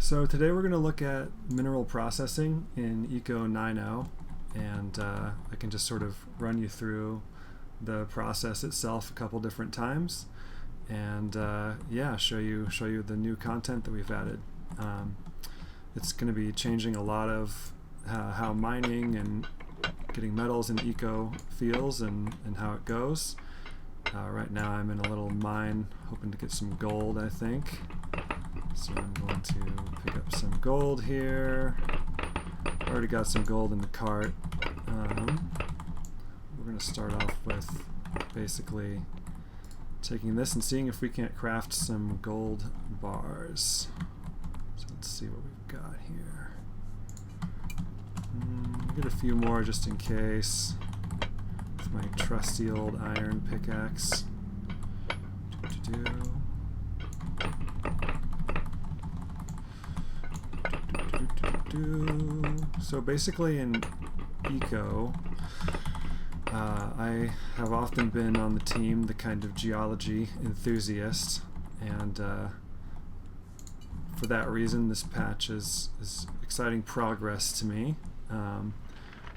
So today we're going to look at mineral processing in Eco 9.0, and I can just sort of run you through the process itself a couple different times, and show you the new content that we've added. It's going to be changing a lot of how mining and getting metals in Eco feels and how it goes. Right now I'm in a little mine hoping to get some gold, I think. So I'm going to pick up some gold here. Already got some gold in the cart. We're going to start off with basically taking this and seeing if we can't craft some gold bars. So let's see what we've got here. Get a few more just in case with my trusty old iron pickaxe. So basically in Eco, I have often been on the team, the kind of geology enthusiast, and for that reason this patch is exciting progress to me.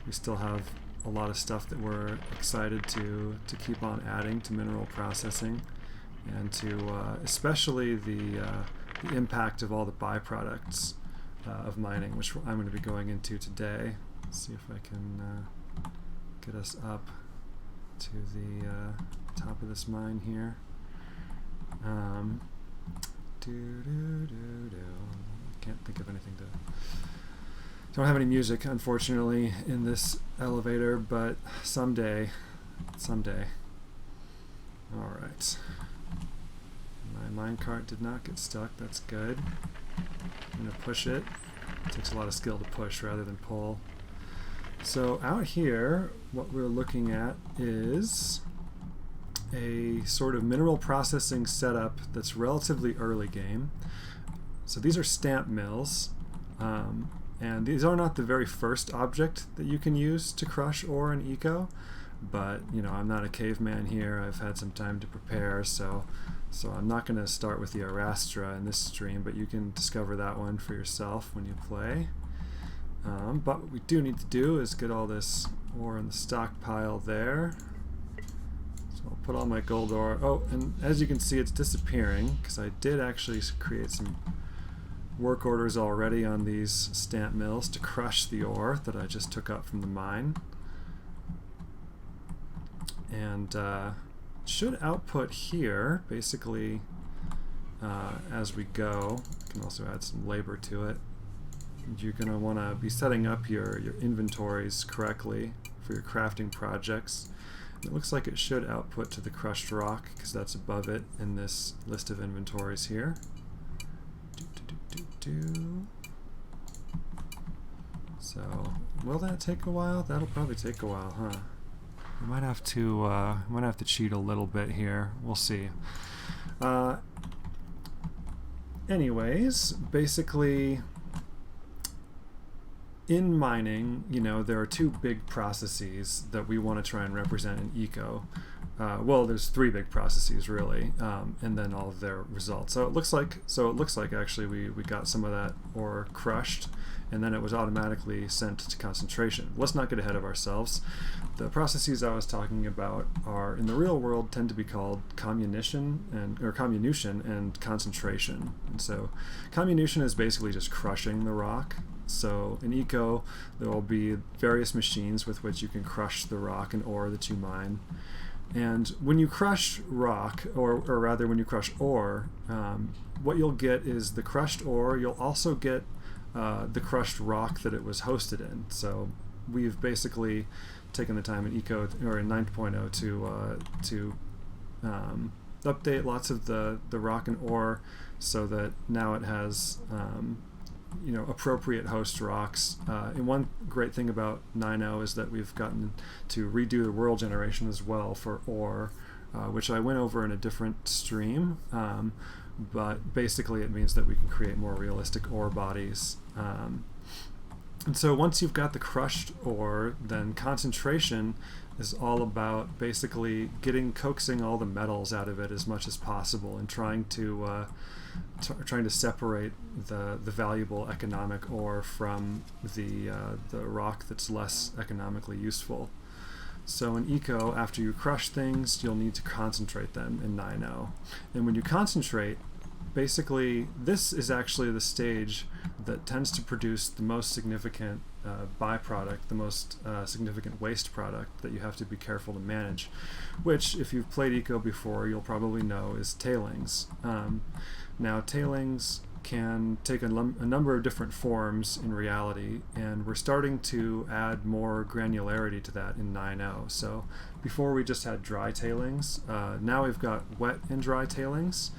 We still have a lot of stuff that we're excited to keep on adding to mineral processing, and to especially the impact of all the byproducts of mining, which I'm going to be going into today. Let's see if I can get us up to the top of this mine here. Can't think of anything to... Don't have any music, unfortunately, in this elevator, but someday. Alright. My minecart did not get stuck, that's good. I'm going to push it. It takes a lot of skill to push rather than pull. So out here, what we're looking at is a sort of mineral processing setup that's relatively early game. So these are stamp mills, and these are not the very first object that you can use to crush ore in Eco, but you know, I'm not a caveman here. I've had some time to prepare, so I'm not going to start with the Arastra in this stream, but you can discover that one for yourself when you play. But what we do need to do is get all this ore in the stockpile there. So I'll put all my gold ore. Oh, and as you can see, it's disappearing because I did actually create some work orders already on these stamp mills to crush the ore that I just took up from the mine. And should output here basically as we go. I can also add some labor to it. And you're going to want to be setting up your inventories correctly for your crafting projects. And it looks like it should output to the crushed rock because that's above it in this list of inventories here. So will that take a while? That'll probably take a while, huh? We might have to cheat a little bit here. We'll see. Anyways, basically, in mining, you know, there are two big processes that we want to try and represent in Eco. Well, there's three big processes really, and then all of their results. So it looks like actually we got some of that ore crushed, and then it was automatically sent to concentration. Let's not get ahead of ourselves. The processes I was talking about are, in the real world, tend to be called comminution and concentration. And so comminution is basically just crushing the rock. So in Eco, there will be various machines with which you can crush the rock and ore that you mine. And when you crush rock, or rather when you crush ore, what you'll get is the crushed ore. You'll also get the crushed rock that it was hosted in. So we've basically taken the time in Eco, or in 9.0, to update lots of the rock and ore so that now it has appropriate host rocks. And one great thing about 9.0 is that we've gotten to redo the world generation as well for ore, which I went over in a different stream. But basically it means that we can create more realistic ore bodies. And so once you've got the crushed ore, then concentration is all about basically coaxing all the metals out of it as much as possible and trying to separate the valuable economic ore from the rock that's less economically useful. So in eco, after you crush things, you'll need to concentrate them in 9.0. And when you concentrate, basically this is actually the stage that tends to produce the most significant byproduct, the most significant waste product that you have to be careful to manage, which, if you've played eco before, you'll probably know is tailings. Now tailings can take a number of different forms in reality, and we're starting to add more granularity to that in 9.0. So before we just had dry tailings, now we've got wet and dry tailings,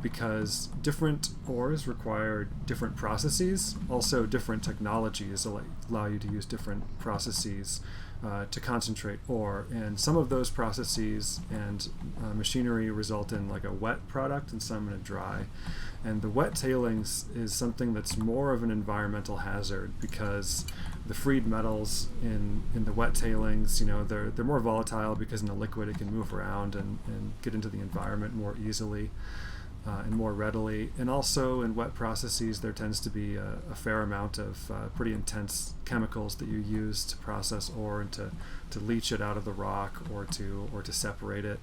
because different ores require different processes. Also, different technologies allow you to use different processes to concentrate ore, and some of those processes and machinery result in like a wet product and some in a dry. And the wet tailings is something that's more of an environmental hazard, because the freed metals in the wet tailings, they're more volatile, because in a liquid it can move around and get into the environment more easily and more readily. And also in wet processes there tends to be a fair amount of pretty intense chemicals that you use to process ore and to leach it out of the rock or to separate it.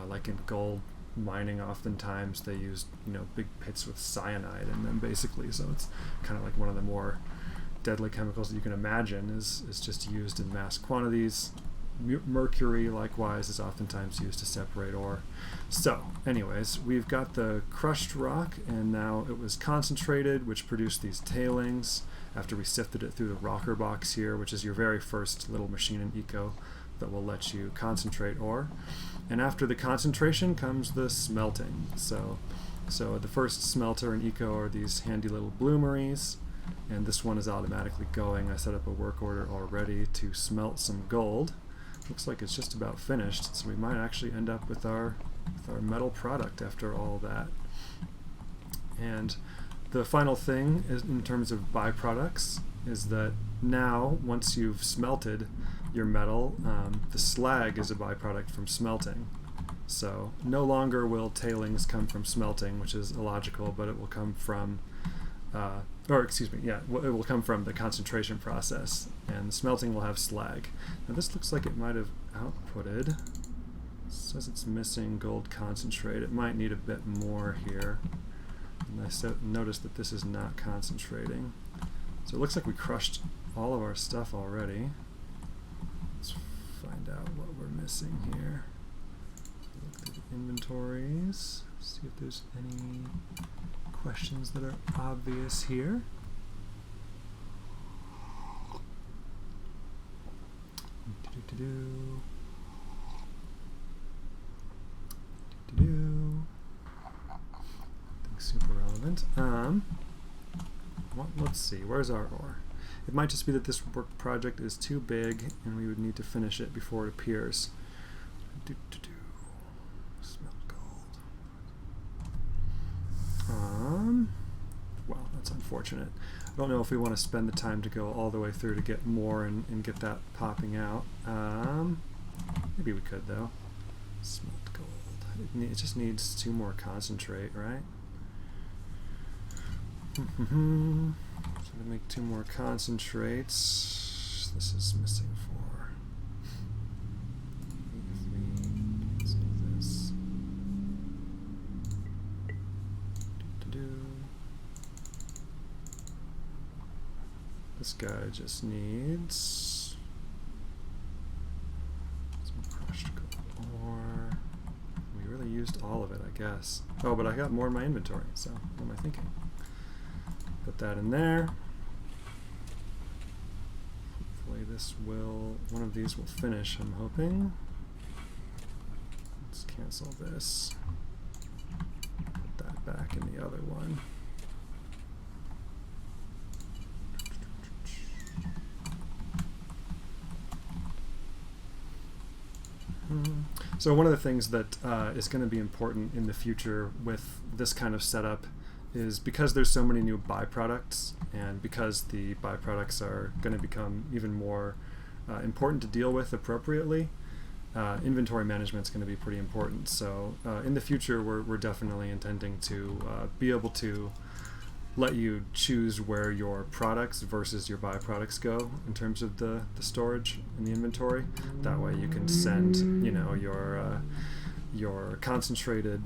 Like in gold mining, oftentimes they use big pits with cyanide in them, basically. So it's kind of like one of the more deadly chemicals that you can imagine is just used in mass quantities. Mercury, likewise, is oftentimes used to separate ore. So anyways, we've got the crushed rock, and now it was concentrated, which produced these tailings after we sifted it through the rocker box here, which is your very first little machine in eco that will let you concentrate ore. And after the concentration comes the smelting. So the first smelter in eco are these handy little bloomeries, and this one is automatically going. I set up a work order already to smelt some gold. Looks like it's just about finished, so we might actually end up with our metal product after all that. And the final thing is, in terms of byproducts, is that now, once you've smelted your metal, the slag is a byproduct from smelting. So no longer will tailings come from smelting, which is illogical, but it will come from it will come from the concentration process, and smelting will have slag. Now this looks like it might have outputted. It says it's missing gold concentrate. It might need a bit more here. And I noticed that this is not concentrating. So it looks like we crushed all of our stuff already. Let's find out what we're missing here. Look through the inventories, see if there's any questions that are obvious here. Nothing super relevant. Let's see, where's our ore? It might just be that this work project is too big and we would need to finish it before it appears. Smelt gold. Well, that's unfortunate. I don't know if we want to spend the time to go all the way through to get more and get that popping out. Maybe we could, though. Smelt gold. It just needs 2 more concentrate, right? So to make 2 more concentrates, this is missing 4. Cancel this. This guy just needs some crushed gold ore. We really used all of it, I guess. Oh, but I got more in my inventory, so what am I thinking? Put that in there. Hopefully one of these will finish, I'm hoping. Let's cancel this. Put that back in the other one. So one of the things that is going to be important in the future with this kind of setup is because there's so many new byproducts, and because the byproducts are going to become even more important to deal with appropriately, inventory management is going to be pretty important. So in the future, we're definitely intending to be able to let you choose where your products versus your byproducts go in terms of the storage in the inventory. That way you can send, you know, your concentrated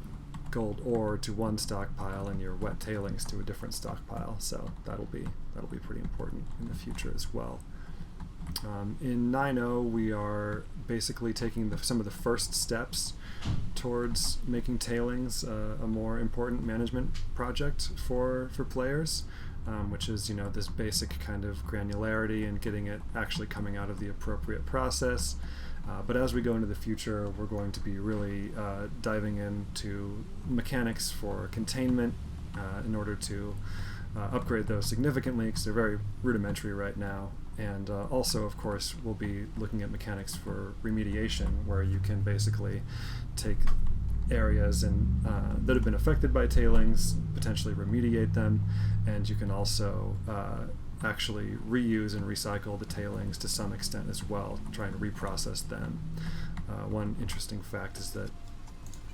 gold ore to one stockpile and your wet tailings to a different stockpile. So that'll be pretty important in the future as well. In 9.0, we are basically taking some of the first steps towards making tailings a more important management project for players, which is, you know, this basic kind of granularity and getting it actually coming out of the appropriate process. But as we go into the future, we're going to be really diving into mechanics for containment in order to upgrade those significantly, because they're very rudimentary right now. And also, of course, we'll be looking at mechanics for remediation, where you can basically take areas that have been affected by tailings, potentially remediate them, and you can also actually reuse and recycle the tailings to some extent as well, trying to reprocess them. One interesting fact is that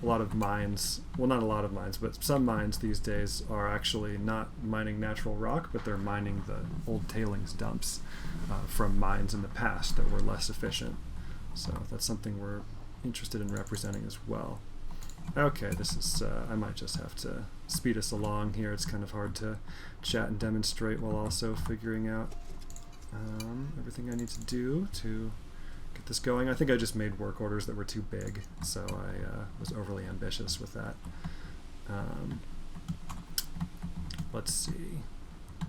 a lot of mines, well, not a lot of mines, but some mines these days are actually not mining natural rock, but they're mining the old tailings dumps from mines in the past that were less efficient. So that's something we're interested in representing as well. Okay, this is, I might just have to speed us along here. It's kind of hard to chat and demonstrate while also figuring out everything I need to do to get this going. I think I just made work orders that were too big, so I was overly ambitious with that. Let's see.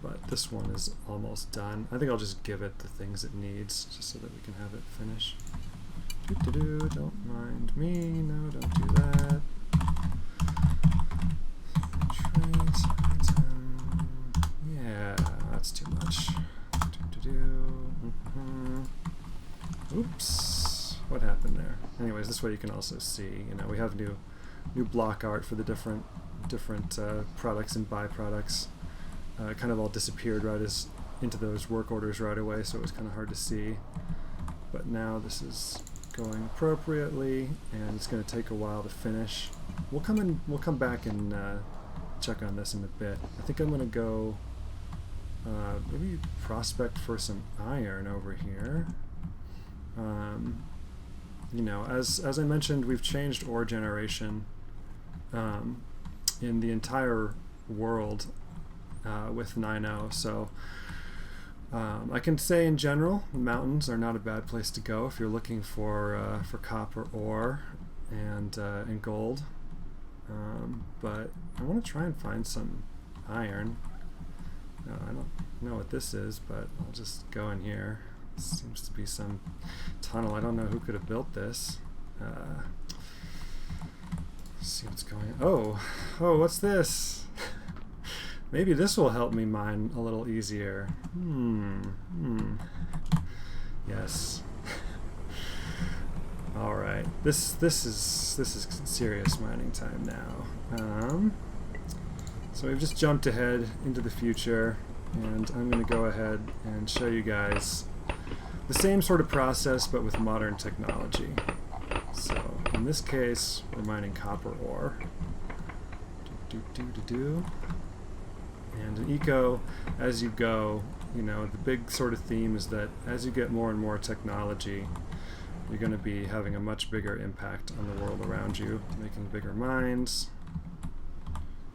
But this one is almost done. I think I'll just give it the things it needs, just so that we can have it finish. Don't mind me. No, don't do that. Yeah, that's too much. Oops. What happened there? Anyways, this way you can also see, you know, we have new block art for the different products and byproducts. It kind of all disappeared right as into those work orders right away, so it was kind of hard to see. But now this is going appropriately, and it's going to take a while to finish. We'll come back and check on this in a bit. I think I'm going to go maybe prospect for some iron over here. You know, as I mentioned, we've changed ore generation in the entire world with 9.0, so I can say in general, mountains are not a bad place to go if you're looking for copper ore and gold. But I want to try and find some iron. I don't know what this is, but I'll just go in here. Seems to be some tunnel. I don't know who could have built this. See what's going on. Oh, what's this? Maybe this will help me mine a little easier. Yes. All right. This is serious mining time now. So we've just jumped ahead into the future, and I'm going to go ahead and show you guys the same sort of process, but with modern technology. So in this case, we're mining copper ore. And in eco, as you go, you know, the big sort of theme is that as you get more and more technology, you're going to be having a much bigger impact on the world around you, making bigger mines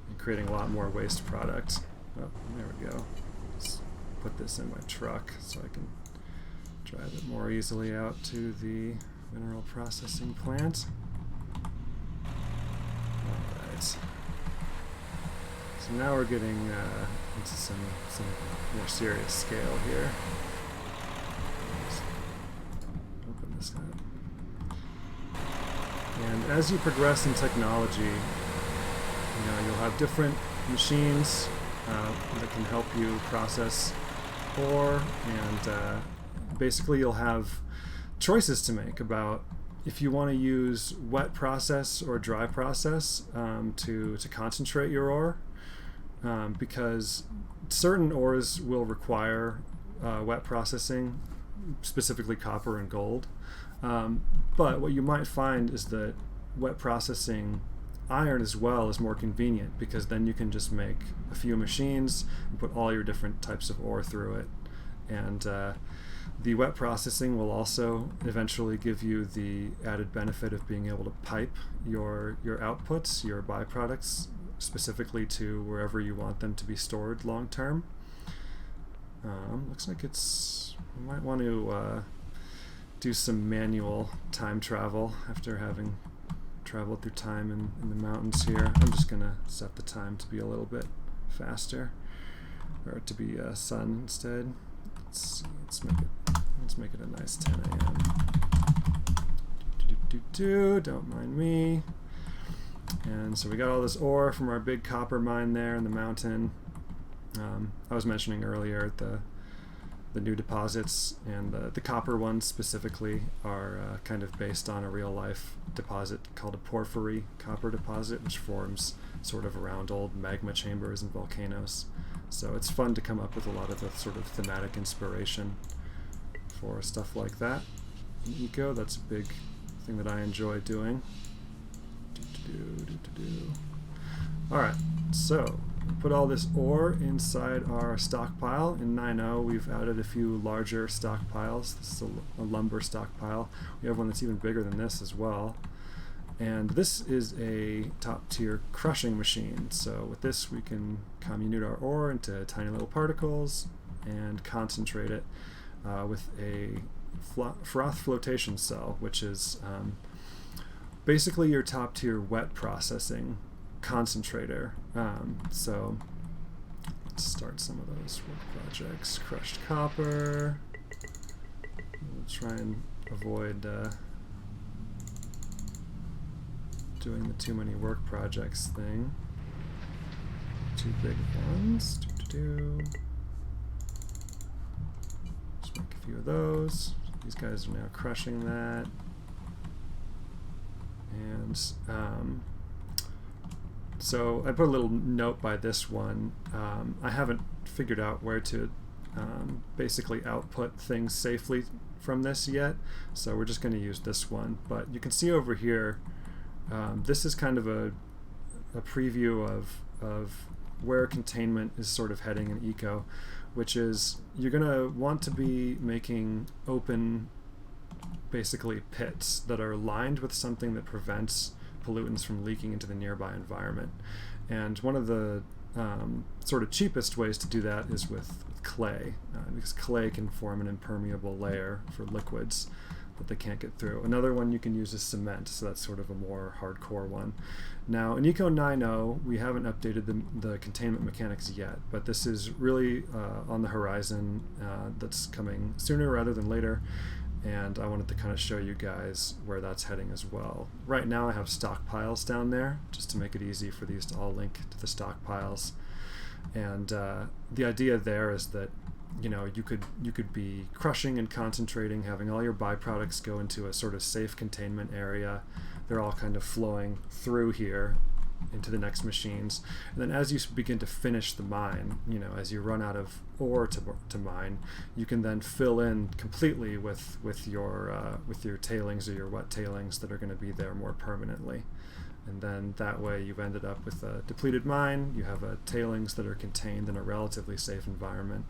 and creating a lot more waste product. Oh, there we go. Let's put this in my truck so I can drive it more easily out to the mineral processing plant. Alright. So now we're getting into some more serious scale here. Let's open this up. And as you progress in technology, you know, you'll have different machines that can help you process ore, and basically you'll have choices to make about if you want to use wet process or dry process to concentrate your ore. because certain ores will require wet processing, specifically copper and gold. But what you might find is that wet processing iron as well is more convenient, because then you can just make a few machines and put all your different types of ore through it. And the wet processing will also eventually give you the added benefit of being able to pipe your outputs, your byproducts, specifically to wherever you want them to be stored long term. Looks like you might want to do some manual time travel after having traveled through time in the mountains here. I'm just gonna set the time to be a little bit faster, or to be sun instead. Let's make it a nice 10 a.m. Don't mind me. And so we got all this ore from our big copper mine there in the mountain. I was mentioning earlier the new deposits, and the copper ones specifically are kind of based on a real-life deposit called a porphyry copper deposit, which forms sort of around old magma chambers and volcanoes. So it's fun to come up with a lot of the sort of thematic inspiration for stuff like that. In eco, that's a big thing that I enjoy doing. Alright, so put all this ore inside our stockpile. In 9.0 we've added a few larger stockpiles. This is a lumber stockpile. We have one that's even bigger than this as well. And this is a top tier crushing machine. So with this we can comminute our ore into tiny little particles and concentrate it with a froth flotation cell, which is basically your top tier wet processing concentrator. So let's start some of those work projects. Crushed copper. We'll try and avoid doing the too many work projects thing. Two big ones. Just make a few of those. These guys are now crushing that. And so I put a little note by this one. I haven't figured out where to basically output things safely from this yet, so we're just going to use this one. But you can see over here, this is kind of a preview of where containment is sort of heading in eco, which is you're going to want to be making open, basically pits that are lined with something that prevents pollutants from leaking into the nearby environment. And one of the sort of cheapest ways to do that is with clay, because clay can form an impermeable layer for liquids that they can't get through. Another one you can use is cement, so that's sort of a more hardcore one. Now in Eco 9.0 we haven't updated the containment mechanics yet, but this is really on the horizon. That's coming sooner rather than later, and I wanted to kind of show you guys where that's heading as well. Right now I have stockpiles down there just to make it easy for these to all link to the stockpiles. And the idea there is that you could be crushing and concentrating, having all your byproducts go into a sort of safe containment area. They're all kind of flowing through here into the next machines, and then as you begin to finish the mine, as you run out of ore to mine, you can then fill in completely with your tailings or your wet tailings that are going to be there more permanently. And then that way you've ended up with a depleted mine, you have a tailings that are contained in a relatively safe environment,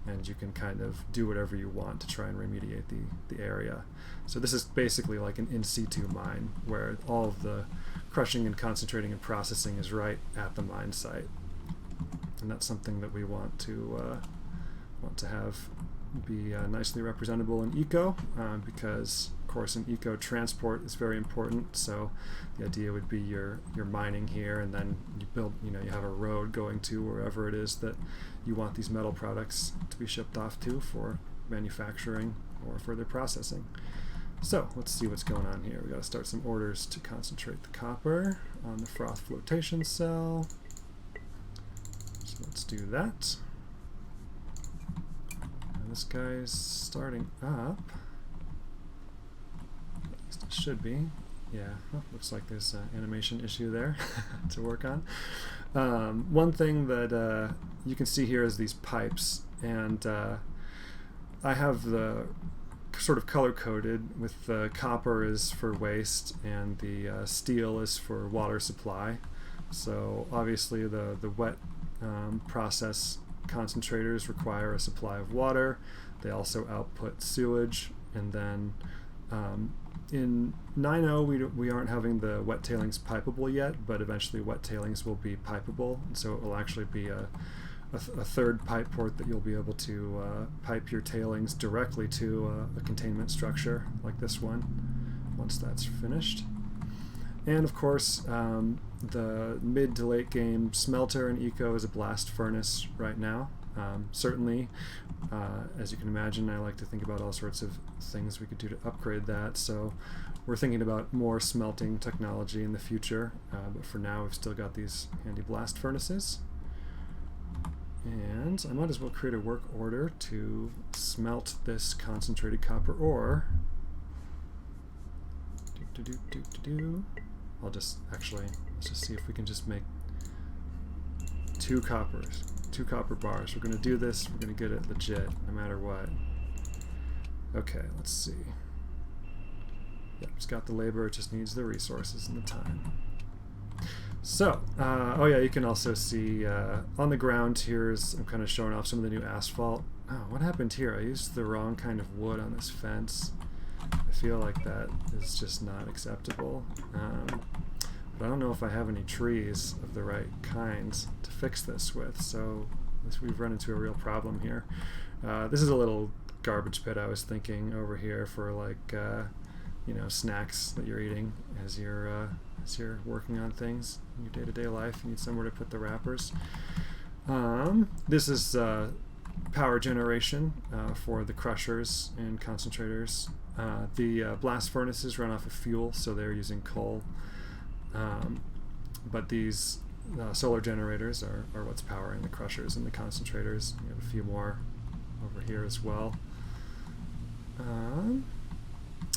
and you can kind of do whatever you want to try and remediate the area. So this is basically like an in situ mine, where all of the crushing and concentrating and processing is right at the mine site. And that's something that we want to have be nicely representable in eco, because of course in eco transport is very important. So the idea would be you're mining here, and then you build, you have a road going to wherever it is that you want these metal products to be shipped off to for manufacturing or further processing. So let's see what's going on here. We got to start some orders to concentrate the copper on the froth flotation cell. So let's do that. And this guy's starting up. At least it should be. Yeah, well, looks like there's an animation issue there to work on. One thing that you can see here is these pipes, and I have the sort of color coded with the copper is for waste and the steel is for water supply. So obviously the wet process concentrators require a supply of water. They also output sewage, and then in 9.0 we aren't having the wet tailings pipeable yet, but eventually wet tailings will be pipeable, and so it will actually be a third pipe port that you'll be able to pipe your tailings directly to a containment structure like this one once that's finished. And of course, the mid to late game smelter in Eco is a blast furnace right now. Certainly, as you can imagine, I like to think about all sorts of things we could do to upgrade that. So we're thinking about more smelting technology in the future, but for now we've still got these handy blast furnaces. And I might as well create a work order to smelt this concentrated copper ore. I'll just actually, let's just see if we can just make two copper bars. We're going to do this, we're going to get it legit no matter what. Okay, let's see. Yep, it's got the labor, it just needs the resources and the time. So, oh yeah, you can also see on the ground here is, I'm kind of showing off some of the new asphalt. Oh, what happened here? I used the wrong kind of wood on this fence. I feel like that is just not acceptable. But I don't know if I have any trees of the right kinds to fix this with, so we've run into a real problem here. This is a little garbage pit I was thinking over here for like, you know, snacks that you're eating as you're working on things in your day-to-day life. You need somewhere to put the wrappers. This is power generation for the crushers and concentrators. The blast furnaces run off of fuel, so they're using coal. But these solar generators are what's powering the crushers and the concentrators. You have a few more over here as well. I'm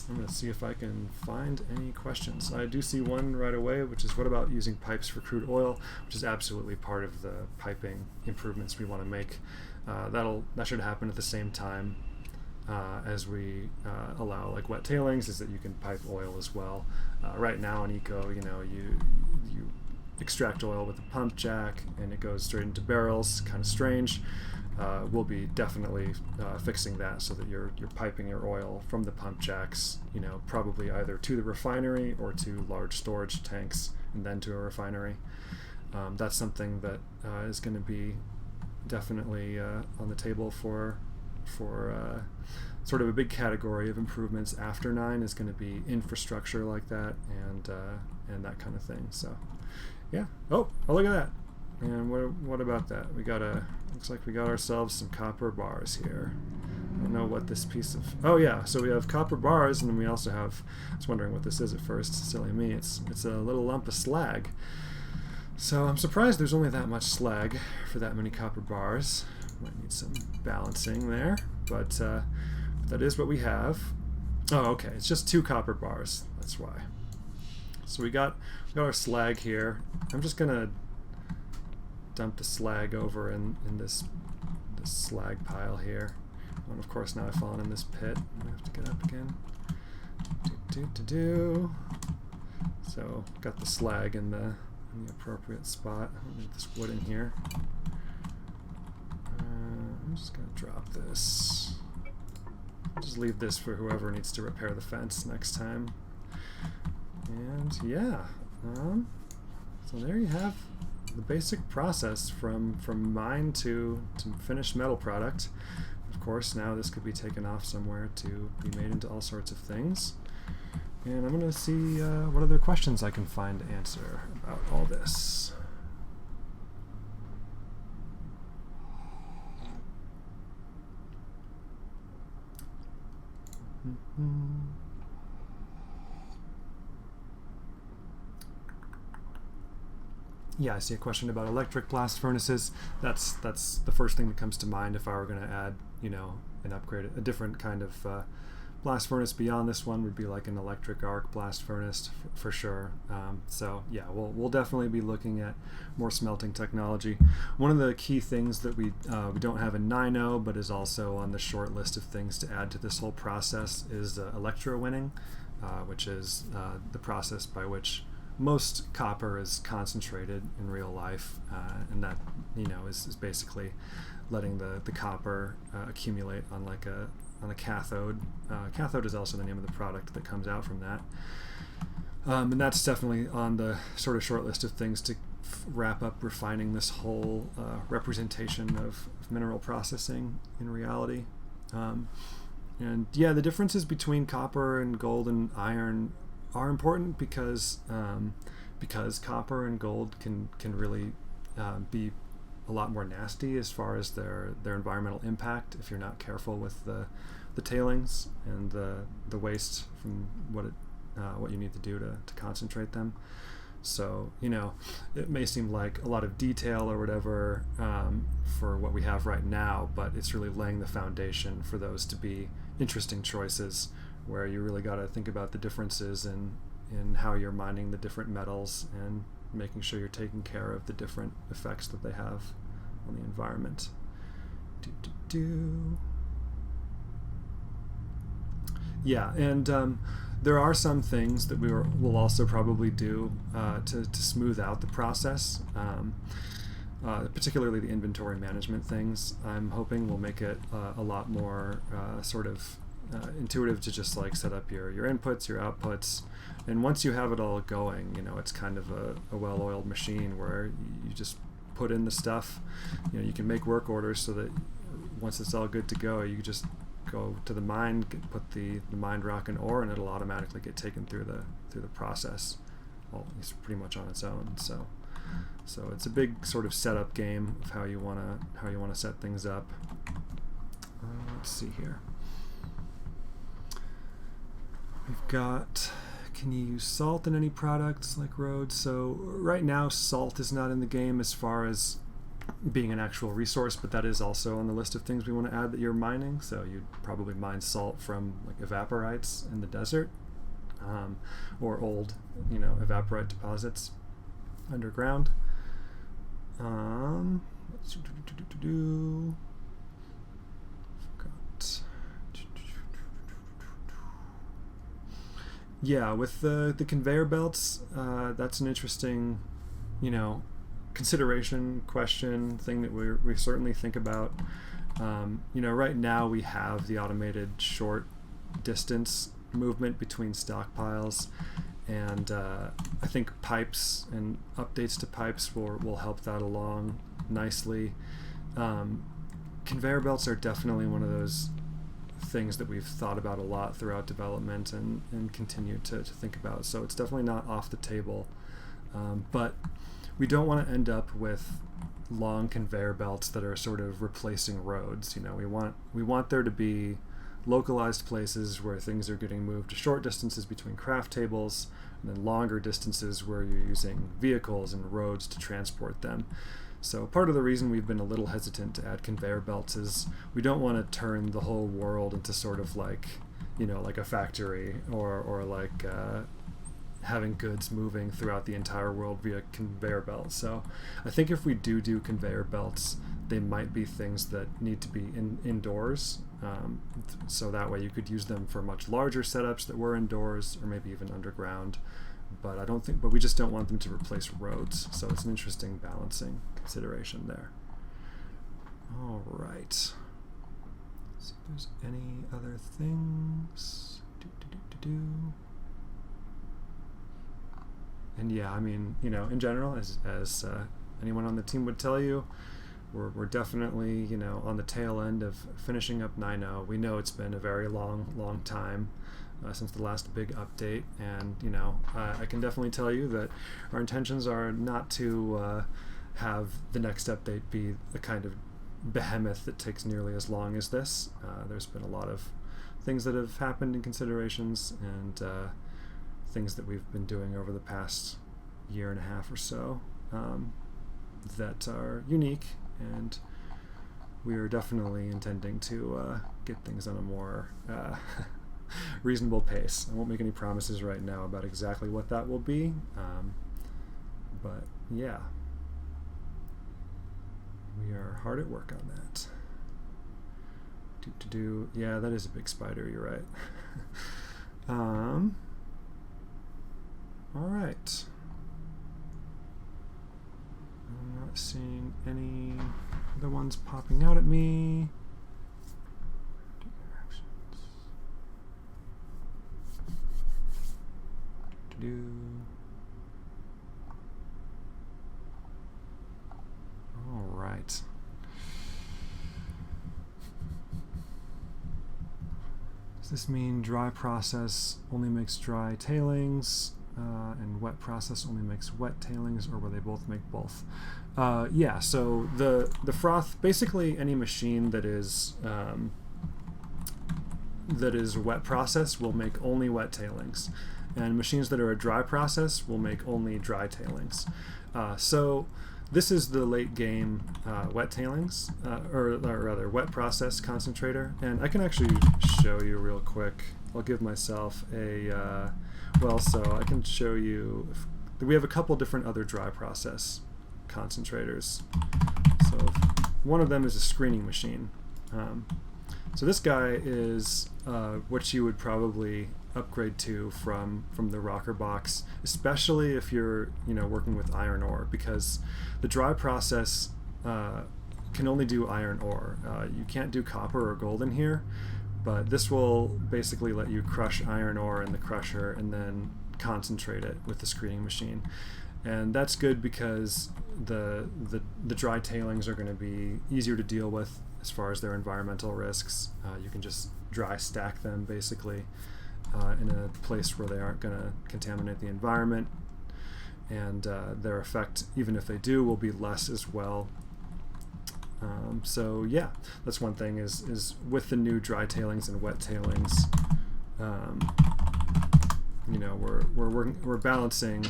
going to see if I can find any questions. I do see one right away, which is what about using pipes for crude oil, which is absolutely part of the piping improvements we want to make. That should happen at the same time as we allow like wet tailings, is that you can pipe oil as well. Right now in Eco, you know, you extract oil with a pump jack and it goes straight into barrels. Kind of strange. We'll be definitely fixing that so that you're piping your oil from the pump jacks, you know, probably either to the refinery or to large storage tanks and then to a refinery. That's something that is going to be definitely on the table for sort of a big category of improvements after 9 is going to be infrastructure like that and that kind of thing. So yeah. Oh, look at that. And what about that? Looks like we got ourselves some copper bars here. I don't know what this piece of, oh yeah, so we have copper bars, and then we also have, I was wondering what this is at first, silly me, it's a little lump of slag. So I'm surprised there's only that much slag for that many copper bars. Might need some balancing there, but that is what we have. Oh, okay, it's just 2 copper bars, that's why. So we got our slag here. I'm just gonna dump the slag over in this slag pile here. And of course now I've fallen in this pit. I have to get up again. So got the slag in the appropriate spot. I'll leave this wood in here. I'm just gonna drop this. Just leave this for whoever needs to repair the fence next time. And yeah, so there you have the basic process from mine to finished metal product. Of course, now this could be taken off somewhere to be made into all sorts of things. And I'm going to see what other questions I can find to answer about all this. Yeah, I see a question about electric blast furnaces. That's the first thing that comes to mind if I were going to add, you know, an upgrade, a different kind of blast furnace beyond this one would be like an electric arc blast furnace for sure. So yeah, we'll definitely be looking at more smelting technology. One of the key things that we don't have in 9.0 but is also on the short list of things to add to this whole process is electrowinning, which is the process by which most copper is concentrated in real life, and that is basically letting the copper accumulate on on a cathode. Cathode is also the name of the product that comes out from that. And that's definitely on the sort of short list of things to wrap up refining this whole representation of mineral processing in reality. And yeah, the differences between copper and gold and iron are important because copper and gold can really be a lot more nasty as far as their environmental impact if you're not careful with the tailings and the waste from what you need to do to concentrate them. So it may seem like a lot of detail or whatever for what we have right now, but it's really laying the foundation for those to be interesting choices where you really got to think about the differences in how you're mining the different metals and making sure you're taking care of the different effects that they have on the environment. Yeah, and there are some things that we'll also probably do to smooth out the process, particularly the inventory management things. I'm hoping we'll make it a lot more sort of intuitive to just like set up your inputs, your outputs, and once you have it all going, it's kind of a well-oiled machine where you just put in the stuff. You can make work orders so that once it's all good to go, you just go to the mine, put the mined rock and ore, and it'll automatically get taken through the process. Well, it's pretty much on its own. So it's a big sort of setup game of how you wanna set things up. Let's see here. We've got, can you use salt in any products like roads? So right now salt is not in the game as far as being an actual resource, but that is also on the list of things we want to add that you're mining. So you'd probably mine salt from like evaporites in the desert, or old evaporite deposits underground. Yeah, with the conveyor belts, that's an interesting, consideration, question, thing that we certainly think about. Right now we have the automated short distance movement between stockpiles, and I think pipes and updates to pipes will help that along nicely. Conveyor belts are definitely one of those things that we've thought about a lot throughout development and continue to think about. So it's definitely not off the table, but we don't want to end up with long conveyor belts that are sort of replacing roads. We want there to be localized places where things are getting moved to short distances between craft tables, and then longer distances where you're using vehicles and roads to transport them. So part of the reason we've been a little hesitant to add conveyor belts is we don't want to turn the whole world into sort of like a factory, or like having goods moving throughout the entire world via conveyor belts. So I think if we do conveyor belts, they might be things that need to be indoors, so that way you could use them for much larger setups that were indoors or maybe even underground. But we just don't want them to replace roads. So it's an interesting balancing consideration there. All right. Let's see if there's any other things. And yeah, I mean, in general, as anyone on the team would tell you, we're definitely, on the tail end of finishing up 9.0. We know it's been a very long time since the last big update, and I can definitely tell you that our intentions are not to have the next update be a kind of behemoth that takes nearly as long as this. There's been a lot of things that have happened in considerations, and things that we've been doing over the past year and a half or so that are unique, and we are definitely intending to get things on a more reasonable pace. I won't make any promises right now about exactly what that will be, but yeah, we are hard at work on that. Yeah, that is a big spider, you're right. All right. I'm not seeing any other ones popping out at me. All right. Does this mean dry process only makes dry tailings and wet process only makes wet tailings, or will they both make both? Yeah, so the froth, basically any machine that is wet process will make only wet tailings, and machines that are a dry process will make only dry tailings. So this is the late game wet tailings, or rather wet process concentrator, and I can actually show you real quick. I'll give myself a, so I can show you, we have a couple different other dry process concentrators. So one of them is a screening machine. So this guy is what you would probably upgrade to from the rocker box, especially if you're working with iron ore, because the dry process can only do iron ore. You can't do copper or gold in here, but this will basically let you crush iron ore in the crusher and then concentrate it with the screening machine. And that's good because the dry tailings are going to be easier to deal with as far as their environmental risks. You can just dry stack them basically in a place where they aren't going to contaminate the environment, and their effect, even if they do, will be less as well. So yeah, that's one thing is with the new dry tailings and wet tailings, we're balancing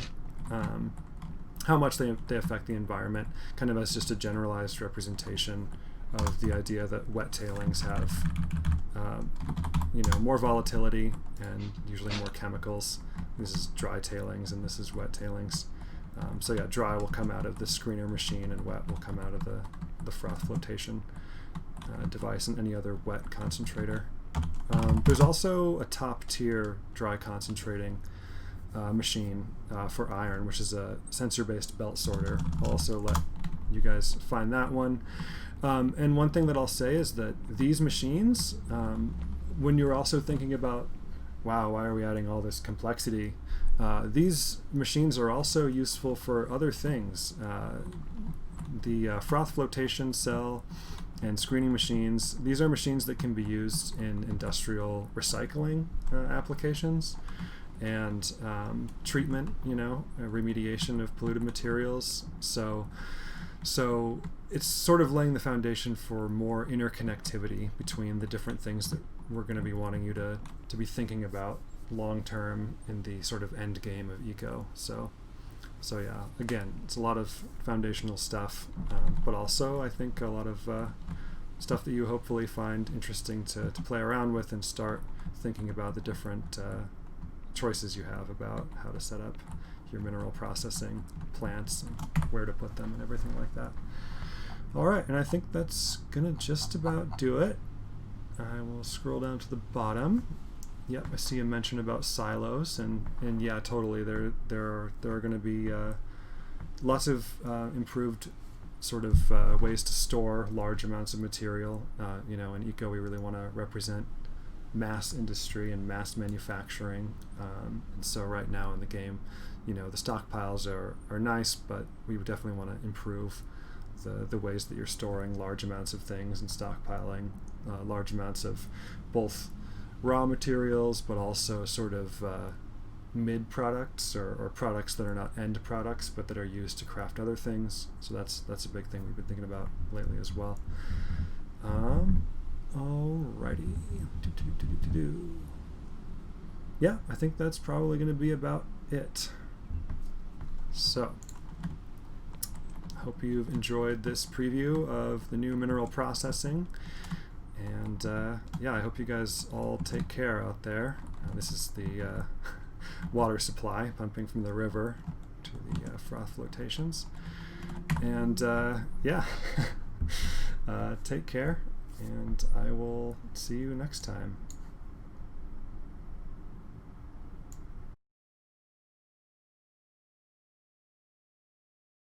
how much they affect the environment, kind of as just a generalized representation of the idea that wet tailings have more volatility and usually more chemicals. This is dry tailings and this is wet tailings. So yeah, dry will come out of the screener machine and wet will come out of the froth flotation device and any other wet concentrator. There's also a top tier dry concentrating machine for iron, which is a sensor-based belt sorter. I'll also let you guys find that one. And one thing that I'll say is that these machines, when you're also thinking about, wow, why are we adding all this complexity? These machines are also useful for other things. The froth flotation cell and screening machines, these are machines that can be used in industrial recycling applications and treatment, remediation of polluted materials. So it's sort of laying the foundation for more interconnectivity between the different things that we're going to be wanting you to be thinking about long term in the sort of end game of eco. So yeah, again, it's a lot of foundational stuff, but also I think a lot of stuff that you hopefully find interesting to play around with and start thinking about the different choices you have about how to set up your mineral processing plants and where to put them and everything like that. All right, and I think that's gonna just about do it. I will scroll down to the bottom. Yep, I see a mention about silos, and yeah, totally. There are going to be lots of improved sort of ways to store large amounts of material. In eco, we really want to represent mass industry and mass manufacturing, and so right now in the game, the stockpiles are nice, but we would definitely want to improve the ways that you're storing large amounts of things and stockpiling large amounts of both raw materials, but also sort of mid products or products that are not end products, but that are used to craft other things. So that's a big thing we've been thinking about lately as well. Alrighty. Yeah, I think that's probably going to be about it. So, hope you've enjoyed this preview of the new mineral processing. And yeah, I hope you guys all take care out there. This is the water supply pumping from the river to the froth flotations. And yeah, take care, and I will see you next time.